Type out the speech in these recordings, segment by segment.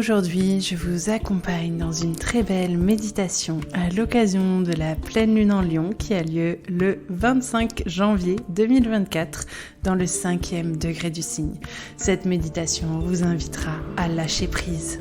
Aujourd'hui, je vous accompagne dans une très belle méditation à l'occasion de la pleine lune en Lion qui a lieu le 25 janvier 2024 dans le 5e degré du signe. Cette méditation vous invitera à lâcher prise.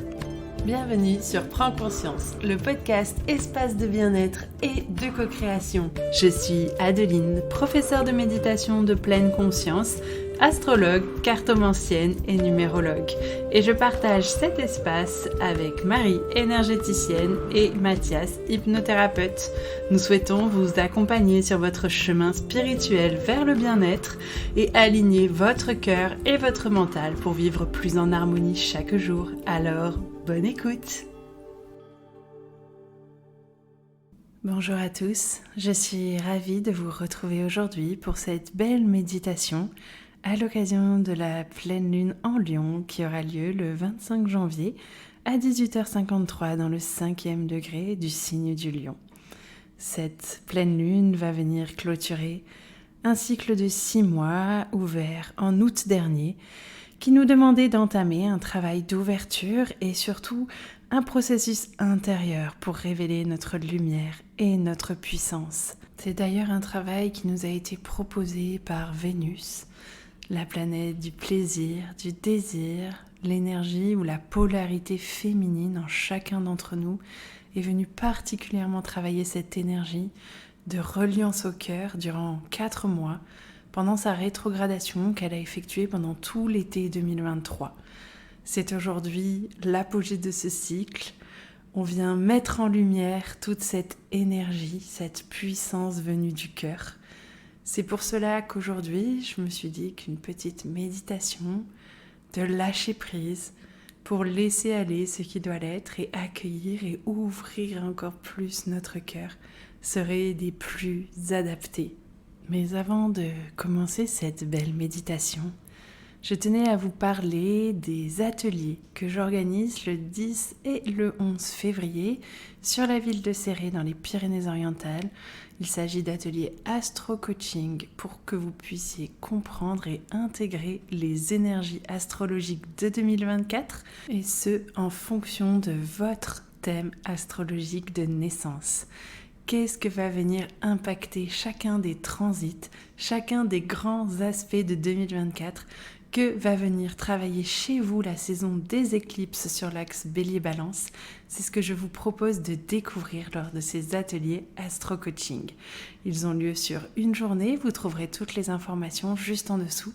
Bienvenue sur Prends Conscience, le podcast espace de bien-être et de co-création. Je suis Adeline, professeure de méditation de pleine conscience, astrologue, cartomancienne et numérologue. Et je partage cet espace avec Marie, énergéticienne, et Mathias, hypnothérapeute. Nous souhaitons vous accompagner sur votre chemin spirituel vers le bien-être et aligner votre cœur et votre mental pour vivre plus en harmonie chaque jour. Alors, bonne écoute! Bonjour à tous, je suis ravie de vous retrouver aujourd'hui pour cette belle méditation à l'occasion de la pleine lune en Lion qui aura lieu le 25 janvier à 18h53 dans le 5e degré du signe du Lion. Cette pleine lune va venir clôturer un cycle de 6 mois ouvert en août dernier qui nous demandait d'entamer un travail d'ouverture et surtout un processus intérieur pour révéler notre lumière et notre puissance. C'est d'ailleurs un travail qui nous a été proposé par Vénus, la planète du plaisir, du désir, l'énergie ou la polarité féminine en chacun d'entre nous est venue particulièrement travailler cette énergie de reliance au cœur durant 4 mois pendant sa rétrogradation qu'elle a effectuée pendant tout l'été 2023. C'est aujourd'hui l'apogée de ce cycle. On vient mettre en lumière toute cette énergie, cette puissance venue du cœur. C'est pour cela qu'aujourd'hui, je me suis dit qu'une petite méditation de lâcher prise pour laisser aller ce qui doit l'être et accueillir et ouvrir encore plus notre cœur serait des plus adaptés. Mais avant de commencer cette belle méditation, je tenais à vous parler des ateliers que j'organise le 10 et le 11 février sur la ville de Céré dans les Pyrénées-Orientales. Il s'agit d'ateliers astro-coaching pour que vous puissiez comprendre et intégrer les énergies astrologiques de 2024 et ce en fonction de votre thème astrologique de naissance. Qu'est-ce que va venir impacter chacun des transits, chacun des grands aspects de 2024 que va venir travailler chez vous la saison des éclipses sur l'axe Bélier-Balance? C'est ce que je vous propose de découvrir lors de ces ateliers astro-coaching. Ils ont lieu sur une journée, vous trouverez toutes les informations juste en dessous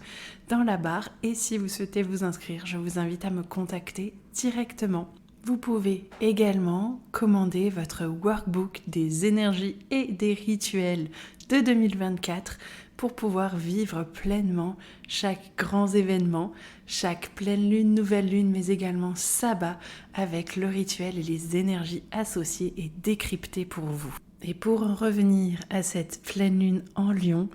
dans la barre et si vous souhaitez vous inscrire, je vous invite à me contacter directement. Vous pouvez également commander votre workbook des énergies et des rituels de 2024 pour pouvoir vivre pleinement chaque grand événement, chaque pleine lune, nouvelle lune, mais également sabbat avec le rituel et les énergies associées et décryptées pour vous. Et pour en revenir à cette pleine lune en Lion,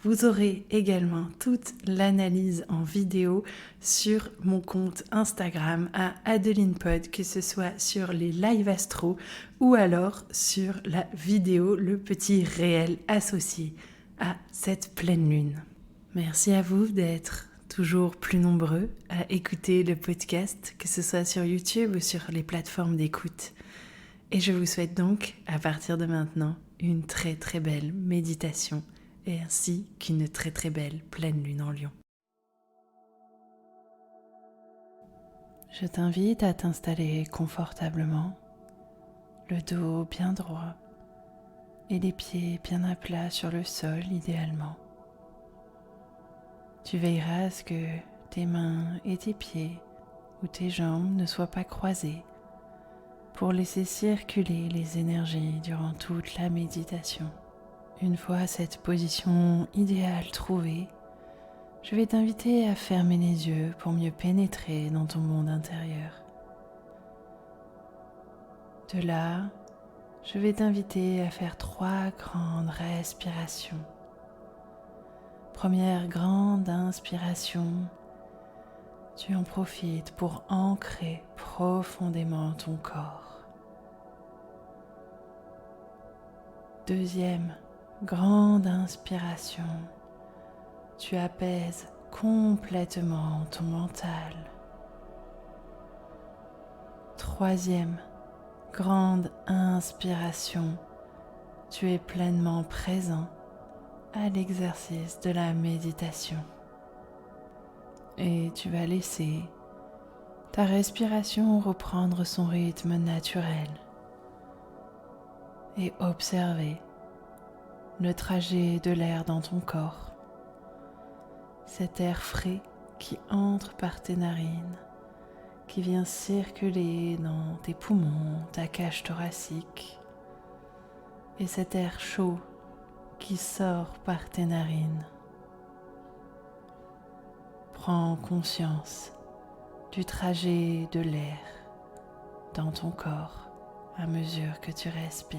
vous aurez également toute l'analyse en vidéo sur mon compte Instagram à AdelinePod, que ce soit sur les live astro ou alors sur la vidéo, le petit réel associé à cette pleine lune. Merci à vous d'être toujours plus nombreux à écouter le podcast, que ce soit sur YouTube ou sur les plateformes d'écoute. Et je vous souhaite donc, à partir de maintenant, une très très belle méditation et ainsi qu'une très très belle pleine lune en Lion. Je t'invite à t'installer confortablement, le dos bien droit et les pieds bien à plat sur le sol idéalement. Tu veilleras à ce que tes mains et tes pieds ou tes jambes ne soient pas croisés pour laisser circuler les énergies durant toute la méditation. Une fois cette position idéale trouvée, je vais t'inviter à fermer les yeux pour mieux pénétrer dans ton monde intérieur. De là, je vais t'inviter à faire 3 grandes respirations. Première grande inspiration, tu en profites pour ancrer profondément ton corps. Deuxième grande inspiration, tu apaises complètement ton mental. troisième grande inspiration, tu es pleinement présent à l'exercice de la méditation. Et tu vas laisser ta respiration reprendre son rythme naturel et observer le trajet de l'air dans ton corps, cet air frais qui entre par tes narines, qui vient circuler dans tes poumons, ta cage thoracique, et cet air chaud qui sort par tes narines. Prends conscience du trajet de l'air dans ton corps à mesure que tu respires.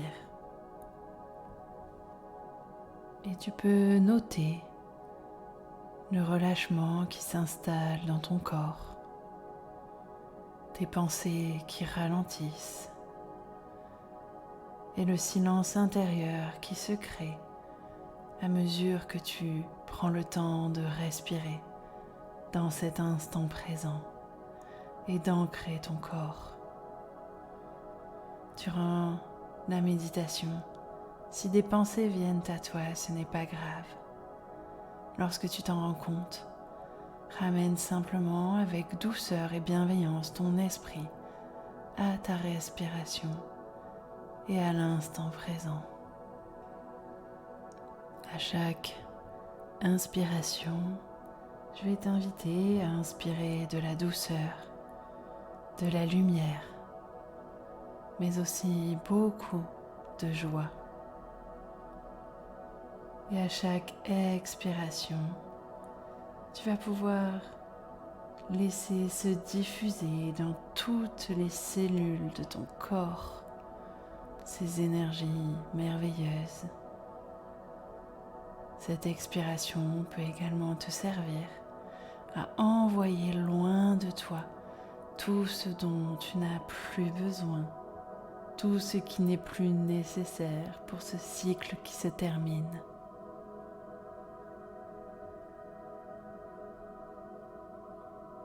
Et tu peux noter le relâchement qui s'installe dans ton corps, tes pensées qui ralentissent et le silence intérieur qui se crée à mesure que tu prends le temps de respirer dans cet instant présent et d'ancrer ton corps. Durant la méditation, si des pensées viennent à toi, ce n'est pas grave. Lorsque tu t'en rends compte, ramène simplement avec douceur et bienveillance ton esprit à ta respiration et à l'instant présent. À chaque inspiration, je vais t'inviter à inspirer de la douceur, de la lumière, mais aussi beaucoup de joie. Et à chaque expiration, tu vas pouvoir laisser se diffuser dans toutes les cellules de ton corps ces énergies merveilleuses. Cette expiration peut également te servir à envoyer loin de toi tout ce dont tu n'as plus besoin, tout ce qui n'est plus nécessaire pour ce cycle qui se termine.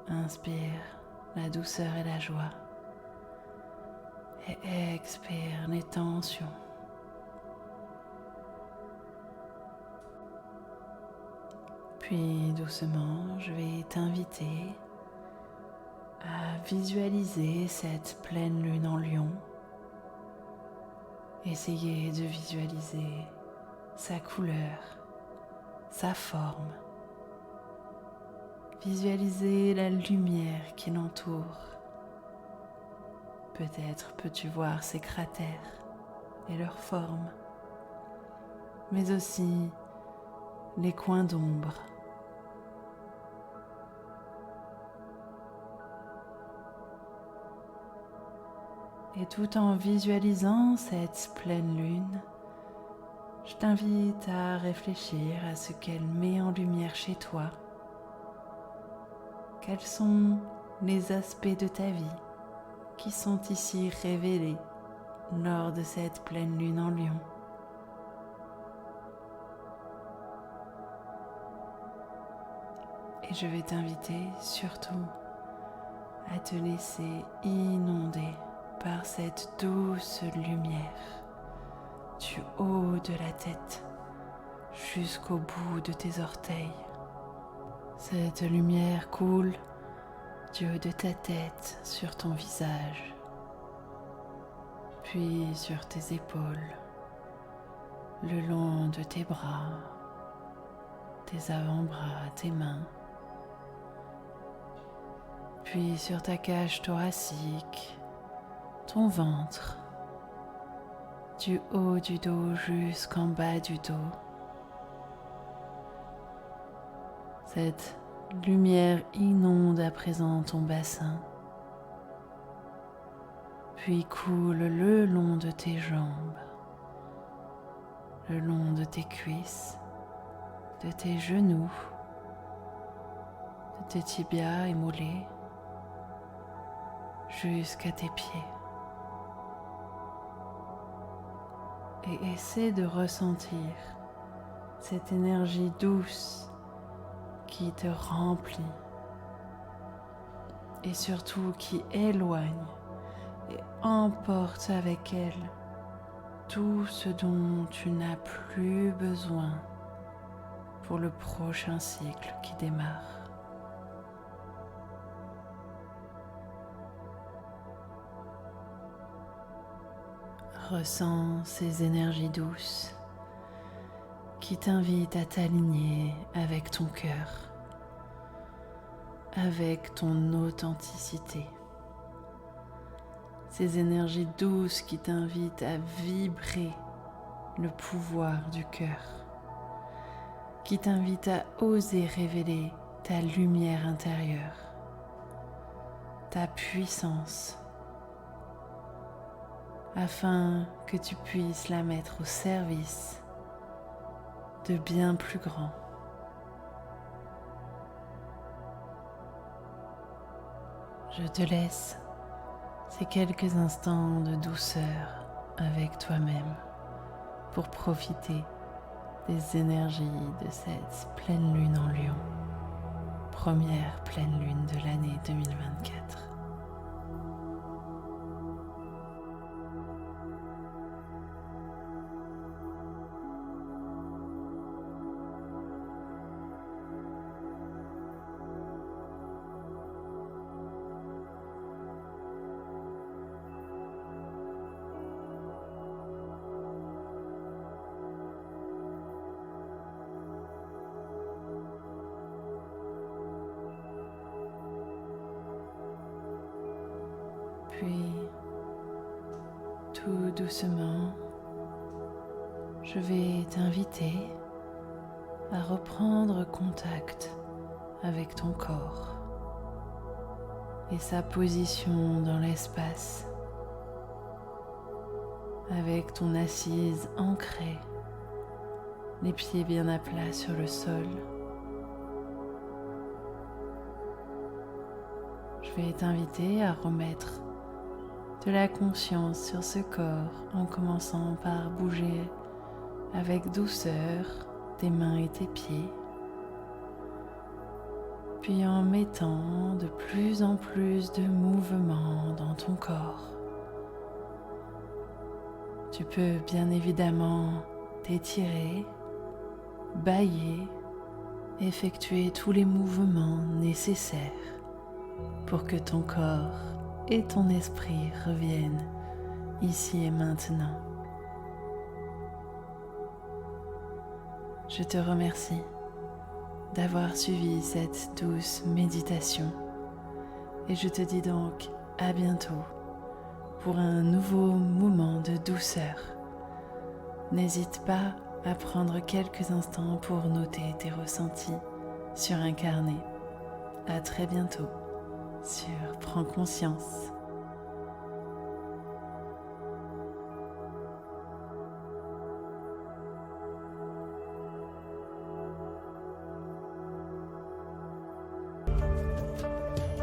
Inspire la douceur et la joie et expire les tensions. Puis doucement, je vais t'inviter à visualiser cette pleine lune en Lion. Essayez de visualiser sa couleur, sa forme. Visualisez la lumière qui l'entoure. Peut-être peux-tu voir ses cratères et leurs formes, mais aussi les coins d'ombre. Et tout en visualisant cette pleine lune, je t'invite à réfléchir à ce qu'elle met en lumière chez toi. Quels sont les aspects de ta vie qui sont ici révélés lors de cette pleine lune en Lion? Et je vais t'inviter surtout à te laisser inonder par cette douce lumière du haut de la tête jusqu'au bout de tes orteils. Cette lumière coule du haut de ta tête sur ton visage, puis sur tes épaules, le long de tes bras, tes avant-bras, tes mains, puis sur ta cage thoracique, ton ventre, du haut du dos jusqu'en bas du dos. Cette lumière inonde à présent ton bassin, puis coule le long de tes jambes, le long de tes cuisses, de tes genoux, de tes tibias et mollets, jusqu'à tes pieds. Et essaie de ressentir cette énergie douce qui te remplit et surtout qui éloigne et emporte avec elle tout ce dont tu n'as plus besoin pour le prochain cycle qui démarre. Ressens ces énergies douces qui t'invitent à t'aligner avec ton cœur, avec ton authenticité. Ces énergies douces qui t'invitent à vibrer le pouvoir du cœur, qui t'invitent à oser révéler ta lumière intérieure, ta puissance, afin que tu puisses la mettre au service de bien plus grand. Je te laisse ces quelques instants de douceur avec toi-même pour profiter des énergies de cette pleine lune en Lion, première pleine lune de l'année 2024. Puis, tout doucement, je vais t'inviter à reprendre contact avec ton corps et sa position dans l'espace, avec ton assise ancrée, les pieds bien à plat sur le sol. Je vais t'inviter à remettre de la conscience sur ce corps en commençant par bouger avec douceur tes mains et tes pieds, puis en mettant de plus en plus de mouvements dans ton corps. Tu peux bien évidemment t'étirer, bâiller, effectuer tous les mouvements nécessaires pour que ton corps et ton esprit reviennent ici et maintenant. Je te remercie d'avoir suivi cette douce méditation et je te dis donc à bientôt pour un nouveau moment de douceur. N'hésite pas à prendre quelques instants pour noter tes ressentis sur un carnet. À très bientôt sur Prends conscience.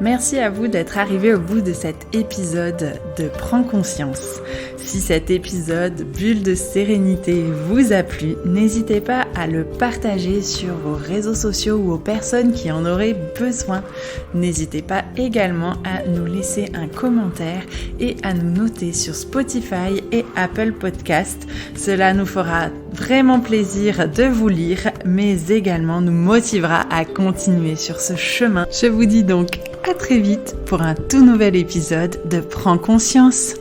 Merci à vous d'être arrivés au bout de cet épisode de Prends conscience. Si cet épisode Bulle de sérénité vous a plu, n'hésitez pas à le partager sur vos réseaux sociaux ou aux personnes qui en auraient besoin. N'hésitez pas également à nous laisser un commentaire et à nous noter sur Spotify et Apple Podcast. Cela nous fera vraiment plaisir de vous lire, mais également nous motivera à continuer sur ce chemin. Je vous dis donc à très vite pour un tout nouvel épisode de Prends conscience.